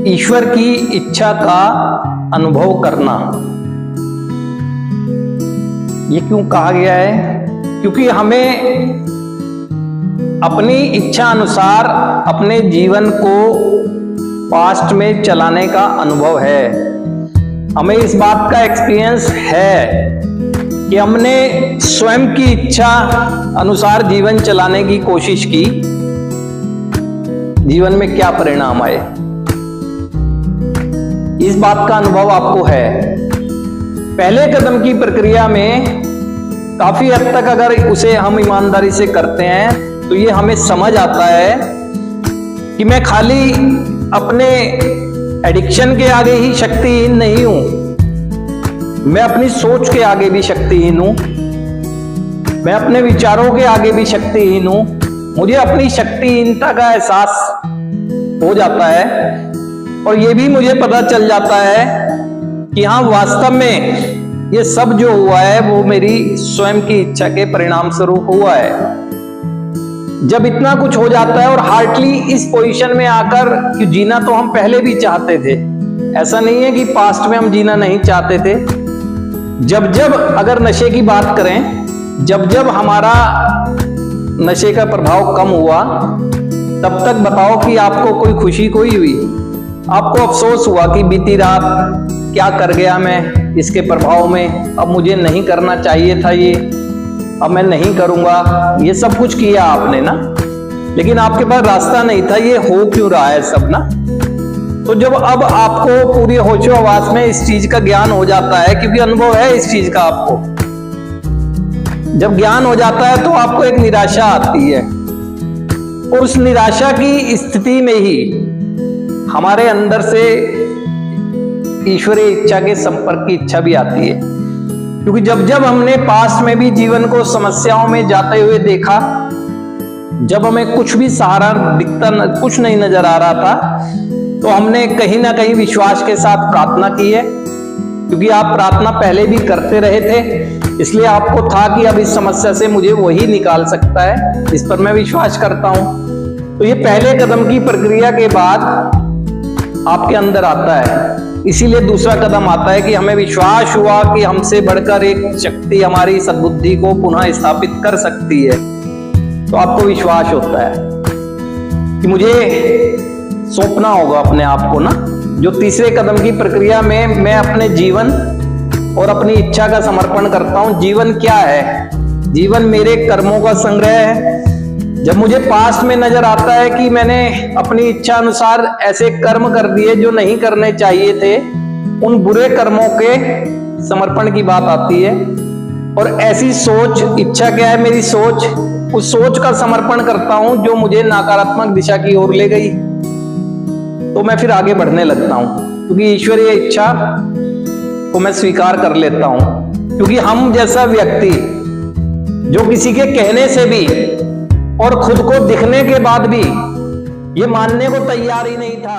ईश्वर की इच्छा का अनुभव करना। ये क्यों कहा गया है? क्योंकि हमें अपनी इच्छा अनुसार अपने जीवन को पास्ट में चलाने का अनुभव है। हमें इस बात का एक्सपीरियंस है कि हमने स्वयं की इच्छा अनुसार जीवन चलाने की कोशिश की, जीवन में क्या परिणाम आए, इस बात का अनुभव आपको है। पहले कदम की प्रक्रिया में काफी हद तक अगर उसे हम ईमानदारी से करते हैं तो ये हमें समझ आता है कि मैं खाली अपने एडिक्शन के आगे ही शक्तिहीन नहीं हूं, मैं अपनी सोच के आगे भी शक्तिहीन हूं, मैं अपने विचारों के आगे भी शक्तिहीन हूं। मुझे अपनी शक्तिहीनता का एहसास हो जाता है और ये भी मुझे पता चल जाता है कि हाँ, वास्तव में ये सब जो हुआ है वो मेरी स्वयं की इच्छा के परिणाम स्वरूप हुआ है। जब इतना कुछ हो जाता है और हार्टली इस पोजीशन में आकर कि जीना तो हम पहले भी चाहते थे, ऐसा नहीं है कि पास्ट में हम जीना नहीं चाहते थे। जब जब अगर नशे की बात करें, जब जब हमारा नशे का प्रभाव कम हुआ, तब तक बताओ कि आपको कोई खुशी कोई हुई? आपको अफसोस हुआ कि बीती रात क्या कर गया मैं इसके प्रभाव में, अब मुझे नहीं करना चाहिए था ये, अब मैं नहीं करूंगा। ये सब कुछ किया आपने ना, लेकिन आपके पास रास्ता नहीं था। ये हो क्यों रहा है सब ना? तो जब अब आपको पूरी होशो हवास में इस चीज का ज्ञान हो जाता है, क्योंकि अनुभव है इस चीज का आपको, जब ज्ञान हो जाता है तो आपको एक निराशा आती है और उस निराशा की स्थिति में ही हमारे अंदर से ईश्वरीय इच्छा के संपर्क की इच्छा भी आती है। क्योंकि जब जब हमने पास्ट में भी जीवन को समस्याओं में जाते हुए देखा, जब हमें कुछ भी सहारा दिखता कुछ नहीं नजर आ रहा था, तो हमने कहीं ना कहीं विश्वास के साथ प्रार्थना की है। क्योंकि आप प्रार्थना पहले भी करते रहे थे, इसलिए आपको था कि अब इस समस्या से मुझे वही निकाल सकता है, इस पर मैं विश्वास करता हूं। तो ये पहले कदम की प्रक्रिया के बाद आपके अंदर आता है। इसीलिए दूसरा कदम आता है कि हमें विश्वास हुआ कि हमसे बढ़कर एक शक्ति हमारी सद्बुद्धि को पुनः स्थापित कर सकती है। तो आपको विश्वास होता है कि मुझे सौंपना होगा अपने आप को ना। जो तीसरे कदम की प्रक्रिया में मैं अपने जीवन और अपनी इच्छा का समर्पण करता हूं। जीवन क्या है? जीवन मेरे कर्मों का संग्रह है। जब मुझे पास्ट में नजर आता है कि मैंने अपनी इच्छा अनुसार ऐसे कर्म कर दिए जो नहीं करने चाहिए थे, उन बुरे कर्मों के समर्पण की बात आती है। और ऐसी सोच, इच्छा क्या है मेरी सोच, उस सोच का समर्पण करता हूं जो मुझे नकारात्मक दिशा की ओर ले गई। तो मैं फिर आगे बढ़ने लगता हूं, क्योंकि ईश्वरीय इच्छा को मैं स्वीकार कर लेता हूं। क्योंकि हम जैसा व्यक्ति जो किसी के कहने से भी और खुद को दिखने के बाद भी ये मानने को तैयार ही नहीं था